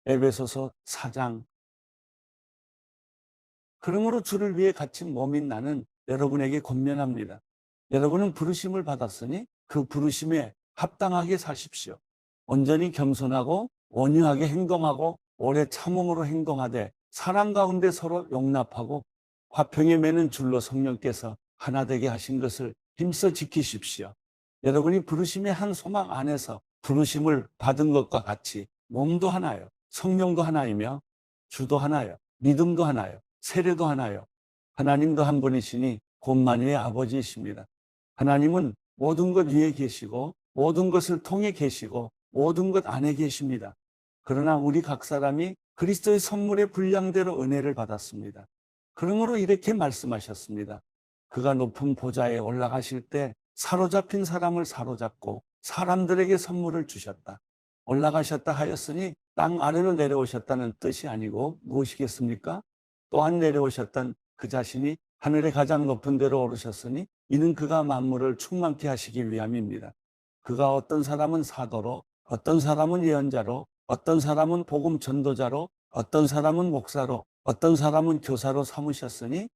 에베소서 4장. 그러므로 주를 위해 갇힌 몸인 나는 여러분에게 권면합니다. 여러분은 부르심을 받았으니 그 부르심에 합당하게 사십시오. 온전히 겸손하고 온유하게 행동하고 오래 참음으로 행동하되 사랑 가운데 서로 용납하고 화평에 매는 줄로 성령께서 하나 되게 하신 것을 힘써 지키십시오. 여러분이 부르심의 한 소망 안에서 부르심을 받은 것과 같이 몸도 하나요, 성령도 하나이며 주도 하나요, 믿음도 하나요, 세례도 하나요. 하나님도 한 분이시니 곧 만유의 아버지이십니다. 하나님은 모든 것 위에 계시고 모든 것을 통해 계시고 모든 것 안에 계십니다. 그러나 우리 각 사람이 그리스도의 선물의 분량대로 은혜를 받았습니다. 그러므로 이렇게 말씀하셨습니다. 그가 높은 보좌에 올라가실 때 사로잡힌 사람을 사로잡고 사람들에게 선물을 주셨다. 올라가셨다 하였으니 땅 아래로 내려오셨다는 뜻이 아니고 무엇이겠습니까? 또한 내려오셨던 그 자신이 하늘의 가장 높은 데로 오르셨으니 이는 그가 만물을 충만케 하시기 위함입니다. 그가 어떤 사람은 사도로, 어떤 사람은 예언자로, 어떤 사람은 복음 전도자로, 어떤 사람은 목사로, 어떤 사람은 교사로 삼으셨으니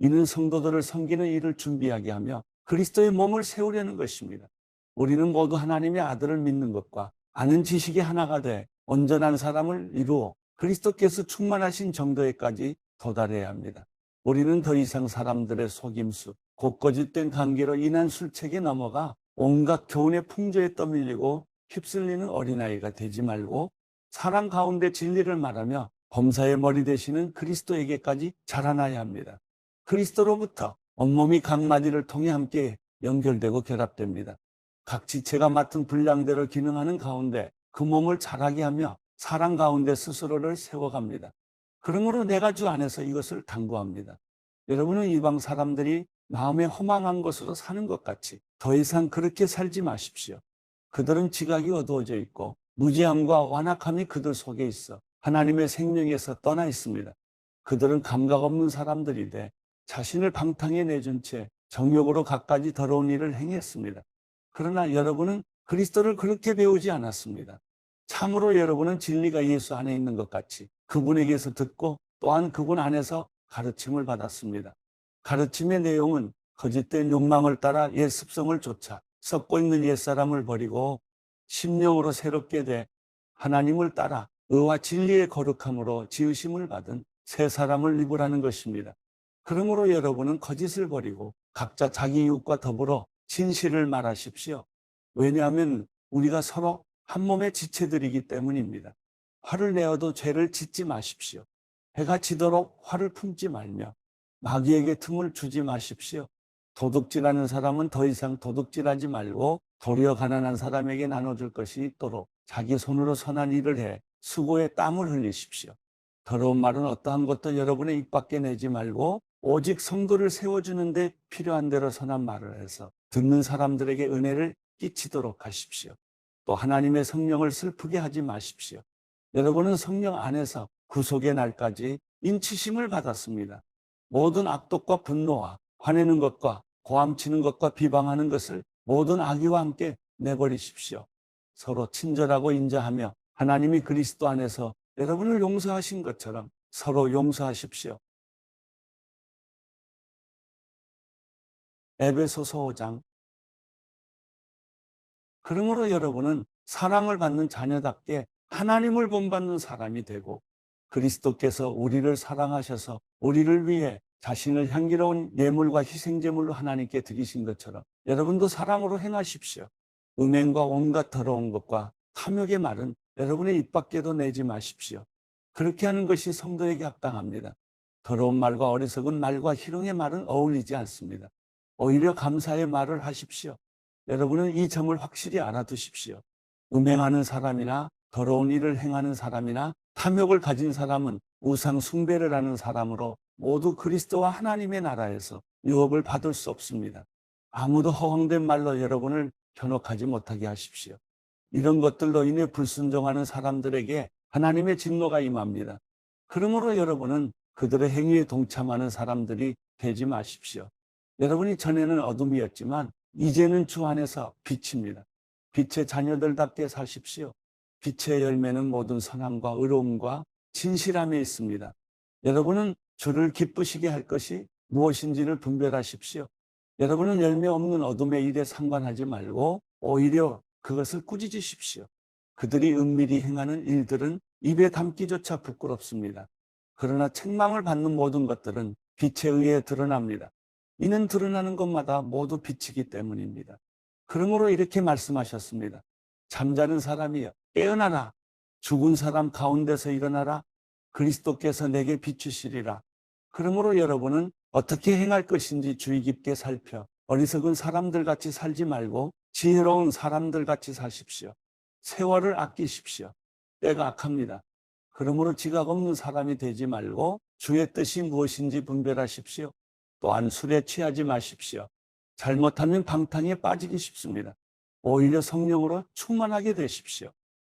이는 성도들을 섬기는 일을 준비하게 하며 그리스도의 몸을 세우려는 것입니다. 우리는 모두 하나님의 아들을 믿는 것과 아는 지식이 하나가 돼 온전한 사람을 이루어 그리스도께서 충만하신 정도에까지 도달해야 합니다. 우리는 더 이상 사람들의 속임수, 곧 거짓된 관계로 인한 술책에 넘어가 온갖 교훈의 풍조에 떠밀리고 휩쓸리는 어린아이가 되지 말고 사랑 가운데 진리를 말하며 범사의 머리 되시는 그리스도에게까지 자라나야 합니다. 그리스도로부터 온몸이 각 마디를 통해 함께 연결되고 결합됩니다. 각 지체가 맡은 분량대로 기능하는 가운데 그 몸을 자라게 하며 사랑 가운데 스스로를 세워갑니다. 그러므로 내가 주 안에서 이것을 당부합니다. 여러분은 이방 사람들이 마음에 허망한 것으로 사는 것 같이 더 이상 그렇게 살지 마십시오. 그들은 지각이 어두워져 있고 무지함과 완악함이 그들 속에 있어 하나님의 생명에서 떠나 있습니다. 그들은 감각 없는 사람들이 돼 자신을 방탕에 내준 채 정욕으로 갖가지 더러운 일을 행했습니다. 그러나 여러분은 그리스도를 그렇게 배우지 않았습니다. 참으로 여러분은 진리가 예수 안에 있는 것 같이 그분에게서 듣고 또한 그분 안에서 가르침을 받았습니다. 가르침의 내용은 거짓된 욕망을 따라 옛 습성을 쫓아 썩고 있는 옛사람을 버리고 심령으로 새롭게 돼 하나님을 따라 의와 진리의 거룩함으로 지으심을 받은 새 사람을 입으라는 것입니다. 그러므로 여러분은 거짓을 버리고 각자 자기 이웃과 더불어 진실을 말하십시오. 왜냐하면 우리가 서로 한 몸의 지체들이기 때문입니다. 화를 내어도 죄를 짓지 마십시오. 해가 지도록 화를 품지 말며 마귀에게 틈을 주지 마십시오. 도둑질하는 사람은 더 이상 도둑질하지 말고 도리어 가난한 사람에게 나눠줄 것이 있도록 자기 손으로 선한 일을 해 수고에 땀을 흘리십시오. 더러운 말은 어떠한 것도 여러분의 입 밖에 내지 말고 오직 성도를 세워주는 데 필요한 대로 선한 말을 해서 듣는 사람들에게 은혜를 끼치도록 하십시오. 또 하나님의 성령을 슬프게 하지 마십시오. 여러분은 성령 안에서 구속의 날까지 인치심을 받았습니다. 모든 악독과 분노와 화내는 것과 고함치는 것과 비방하는 것을 모든 악의와 함께 내버리십시오. 서로 친절하고 인자하며 하나님이 그리스도 안에서 여러분을 용서하신 것처럼 서로 용서하십시오. 에베소서 5장. 그러므로 여러분은 사랑을 받는 자녀답게 하나님을 본받는 사람이 되고 그리스도께서 우리를 사랑하셔서 우리를 위해 자신을 향기로운 예물과 희생제물로 하나님께 드리신 것처럼 여러분도 사랑으로 행하십시오. 음행과 온갖 더러운 것과 탐욕의 말은 여러분의 입 밖에도 내지 마십시오. 그렇게 하는 것이 성도에게 합당합니다. 더러운 말과 어리석은 말과 희롱의 말은 어울리지 않습니다. 오히려 감사의 말을 하십시오. 여러분은 이 점을 확실히 알아두십시오. 음행하는 사람이나 더러운 일을 행하는 사람이나 탐욕을 가진 사람은 우상 숭배를 하는 사람으로 모두 그리스도와 하나님의 나라에서 유업을 받을 수 없습니다. 아무도 허황된 말로 여러분을 현혹하지 못하게 하십시오. 이런 것들로 인해 불순종하는 사람들에게 하나님의 진노가 임합니다. 그러므로 여러분은 그들의 행위에 동참하는 사람들이 되지 마십시오. 여러분이 전에는 어둠이었지만 이제는 주 안에서 빛입니다. 빛의 자녀들답게 사십시오. 빛의 열매는 모든 선함과 의로움과 진실함에 있습니다. 여러분은 주를 기쁘시게 할 것이 무엇인지를 분별하십시오. 여러분은 열매 없는 어둠의 일에 상관하지 말고 오히려 그것을 꾸짖으십시오. 그들이 은밀히 행하는 일들은 입에 담기조차 부끄럽습니다. 그러나 책망을 받는 모든 것들은 빛에 의해 드러납니다. 이는 드러나는 것마다 모두 빛이기 때문입니다. 그러므로 이렇게 말씀하셨습니다. 잠자는 사람이여 깨어나라. 죽은 사람 가운데서 일어나라. 그리스도께서 내게 비추시리라. 그러므로 여러분은 어떻게 행할 것인지 주의 깊게 살펴 어리석은 사람들 같이 살지 말고 지혜로운 사람들 같이 사십시오. 세월을 아끼십시오. 때가 악합니다. 그러므로 지각 없는 사람이 되지 말고 주의 뜻이 무엇인지 분별하십시오. 또한 술에 취하지 마십시오. 잘못하면 방탕에 빠지기 쉽습니다. 오히려 성령으로 충만하게 되십시오.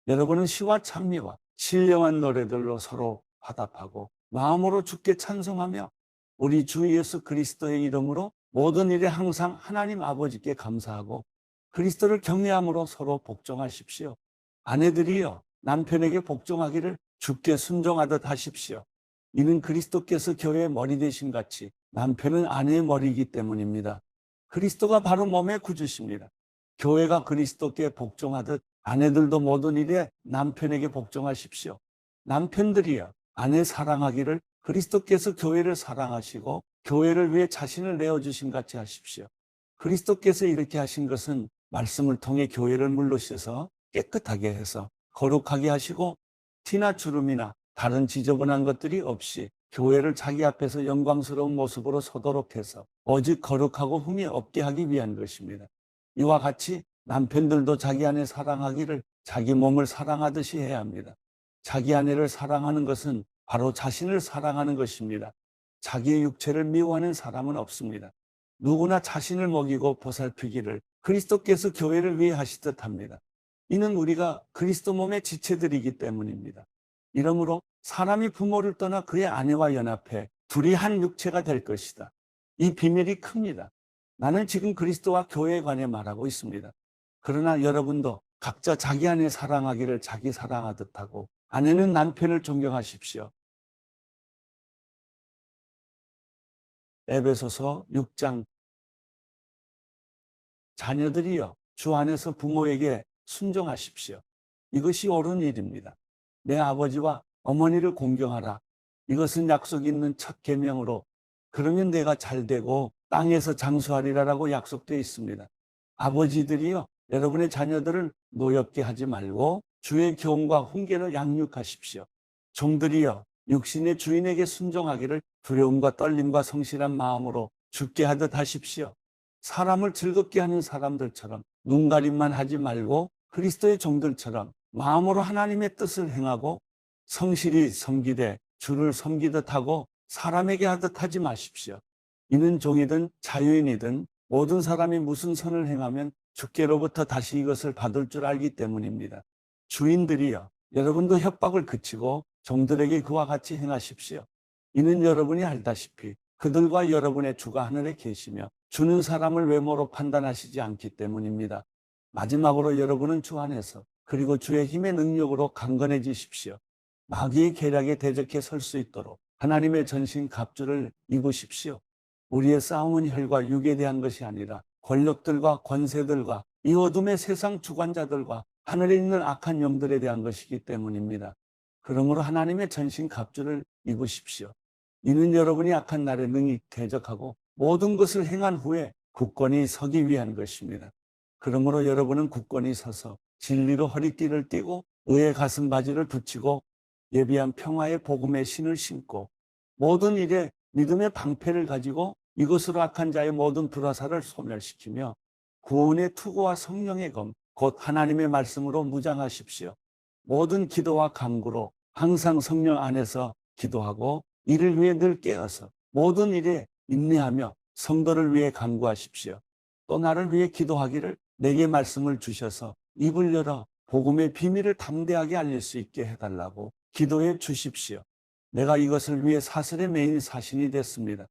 여러분은 시와 찬미와 신령한 노래들로 서로 화답하고 마음으로 주께 찬송하며 우리 주 예수 그리스도의 이름으로 모든 일에 항상 하나님 아버지께 감사하고 그리스도를 경외함으로 서로 복종하십시오. 아내들이여 남편에게 복종하기를 주께 순종하듯 하십시오. 이는 그리스도께서 교회의 머리 되신 같이 남편은 아내의 머리이기 때문입니다. 그리스도가 바로 몸의 구주십니다. 교회가 그리스도께 복종하듯 아내들도 모든 일에 남편에게 복종하십시오. 남편들이여 아내 사랑하기를 그리스도께서 교회를 사랑하시고 교회를 위해 자신을 내어주신 같이 하십시오. 그리스도께서 이렇게 하신 것은 말씀을 통해 교회를 물로 씻어 깨끗하게 해서 거룩하게 하시고 티나 주름이나 다른 지저분한 것들이 없이 교회를 자기 앞에서 영광스러운 모습으로 서도록 해서 오직 거룩하고 흠이 없게 하기 위한 것입니다. 이와 같이 남편들도 자기 아내 사랑하기를 자기 몸을 사랑하듯이 해야 합니다. 자기 아내를 사랑하는 것은 바로 자신을 사랑하는 것입니다. 자기의 육체를 미워하는 사람은 없습니다. 누구나 자신을 먹이고 보살피기를 그리스도께서 교회를 위해 하시듯 합니다. 이는 우리가 그리스도 몸의 지체들이기 때문입니다. 이러므로 사람이 부모를 떠나 그의 아내와 연합해 둘이 한 육체가 될 것이다. 이 비밀이 큽니다. 나는 지금 그리스도와 교회에 관해 말하고 있습니다. 그러나 여러분도 각자 자기 아내 사랑하기를 자기 사랑하듯 하고 아내는 남편을 존경하십시오. 에베소서 6장 자녀들이여 주 안에서 부모에게 순종하십시오. 이것이 옳은 일입니다. 내 아버지와 어머니를 공경하라. 이것은 약속 있는 첫 계명으로 그러면 내가 잘되고 땅에서 장수하리라라고 약속되어 있습니다. 아버지들이여 여러분의 자녀들을 노엽게 하지 말고 주의 교훈과 훈계를 양육하십시오. 종들이여 육신의 주인에게 순종하기를 두려움과 떨림과 성실한 마음으로 죽게 하듯 하십시오. 사람을 즐겁게 하는 사람들처럼 눈가림만 하지 말고 그리스도의 종들처럼 마음으로 하나님의 뜻을 행하고 성실히 섬기되 주를 섬기듯 하고 사람에게 하듯 하지 마십시오. 이는 종이든 자유인이든 모든 사람이 무슨 선을 행하면 주께로부터 다시 이것을 받을 줄 알기 때문입니다. 주인들이여 여러분도 협박을 그치고 종들에게 그와 같이 행하십시오. 이는 여러분이 알다시피 그들과 여러분의 주가 하늘에 계시며 주는 사람을 외모로 판단하시지 않기 때문입니다. 마지막으로 여러분은 주 안에서 그리고 주의 힘의 능력으로 강건해지십시오. 마귀의 계략에 대적해 설 수 있도록 하나님의 전신 갑주를 입으십시오. 우리의 싸움은 혈과 육에 대한 것이 아니라 권력들과 권세들과 이 어둠의 세상 주관자들과 하늘에 있는 악한 영들에 대한 것이기 때문입니다. 그러므로 하나님의 전신 갑주를 입으십시오. 이는 여러분이 악한 날에 능히 대적하고 모든 것을 행한 후에 굳건히 서기 위한 것입니다. 그러므로 여러분은 굳건히 서서 진리로 허리띠를 띠고 의의 가슴바지를 붙이고 예비한 평화의 복음의 신을 신고 모든 일에 믿음의 방패를 가지고 이것으로 악한 자의 모든 불화살을 소멸시키며 구원의 투구와 성령의 검 곧 하나님의 말씀으로 무장하십시오. 모든 기도와 간구로 항상 성령 안에서 기도하고 이를 위해 늘 깨어서 모든 일에 인내하며 성도를 위해 간구하십시오. 또 나를 위해 기도하기를 내게 말씀을 주셔서 입을 열어 복음의 비밀을 담대하게 알릴 수 있게 해달라고 기도해 주십시오. 내가 이것을 위해 사슬에 매인 사신이 됐습니다.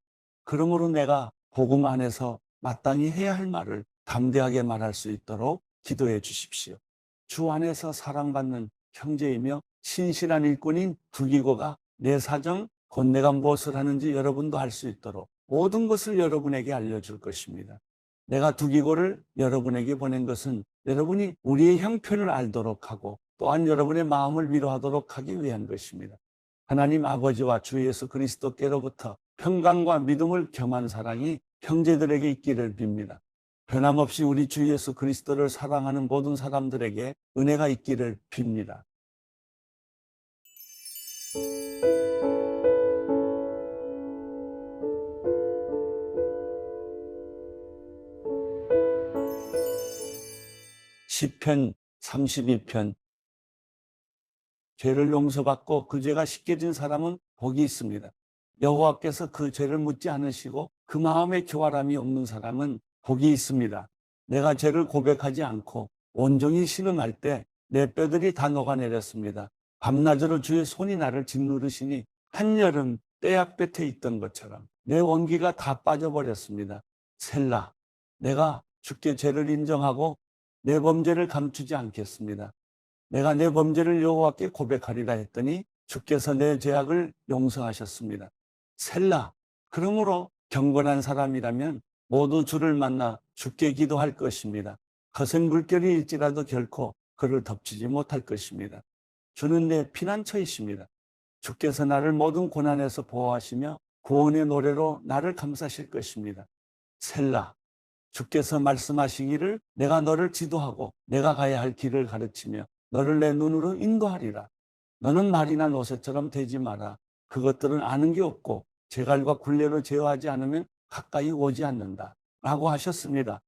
그러므로 내가 복음 안에서 마땅히 해야 할 말을 담대하게 말할 수 있도록 기도해 주십시오. 주 안에서 사랑받는 형제이며 신실한 일꾼인 두기고가 내 사정, 곧 내가 무엇을 하는지 여러분도 알 수 있도록 모든 것을 여러분에게 알려줄 것입니다. 내가 두기고를 여러분에게 보낸 것은 여러분이 우리의 형편을 알도록 하고 또한 여러분의 마음을 위로하도록 하기 위한 것입니다. 하나님 아버지와 주 예수 그리스도께로부터 평강과 믿음을 겸한 사랑이 형제들에게 있기를 빕니다. 변함없이 우리 주 예수 그리스도를 사랑하는 모든 사람들에게 은혜가 있기를 빕니다. 시편 32편. 죄를 용서받고 그 죄가 씻겨진 사람은 복이 있습니다. 여호와께서 그 죄를 묻지 않으시고 그 마음에 교활함이 없는 사람은 복이 있습니다. 내가 죄를 고백하지 않고 온종일 신음할 때 내 뼈들이 다 녹아내렸습니다. 밤낮으로 주의 손이 나를 짓누르시니 한여름 떼약볕에 있던 것처럼 내 원기가 다 빠져버렸습니다. 셀라. 내가 주께 죄를 인정하고 내 범죄를 감추지 않겠습니다. 내가 내 범죄를 여호와께 고백하리라 했더니 주께서 내 죄악을 용서하셨습니다. 셀라. 그러므로 경건한 사람이라면 모두 주를 만나 주께 기도할 것입니다. 거센 물결이 일지라도 결코 그를 덮치지 못할 것입니다. 주는 내 피난처이십니다. 주께서 나를 모든 고난에서 보호하시며 구원의 노래로 나를 감싸실 것입니다. 셀라. 주께서 말씀하시기를 내가 너를 지도하고 내가 가야 할 길을 가르치며 너를 내 눈으로 인도하리라. 너는 말이나 노새처럼 되지 마라. 그것들은 아는 게 없고 재갈과 굴레를 제어하지 않으면 가까이 오지 않는다. 라고 하셨습니다.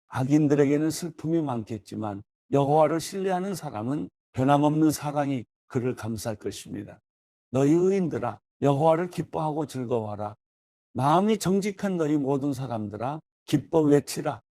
악인들에게는 슬픔이 많겠지만 여호와를 신뢰하는 사람은 변함없는 사랑이 그를 감쌀 것입니다. 너희 의인들아 여호와를 기뻐하고 즐거워하라. 마음이 정직한 너희 모든 사람들아 기뻐 외치라.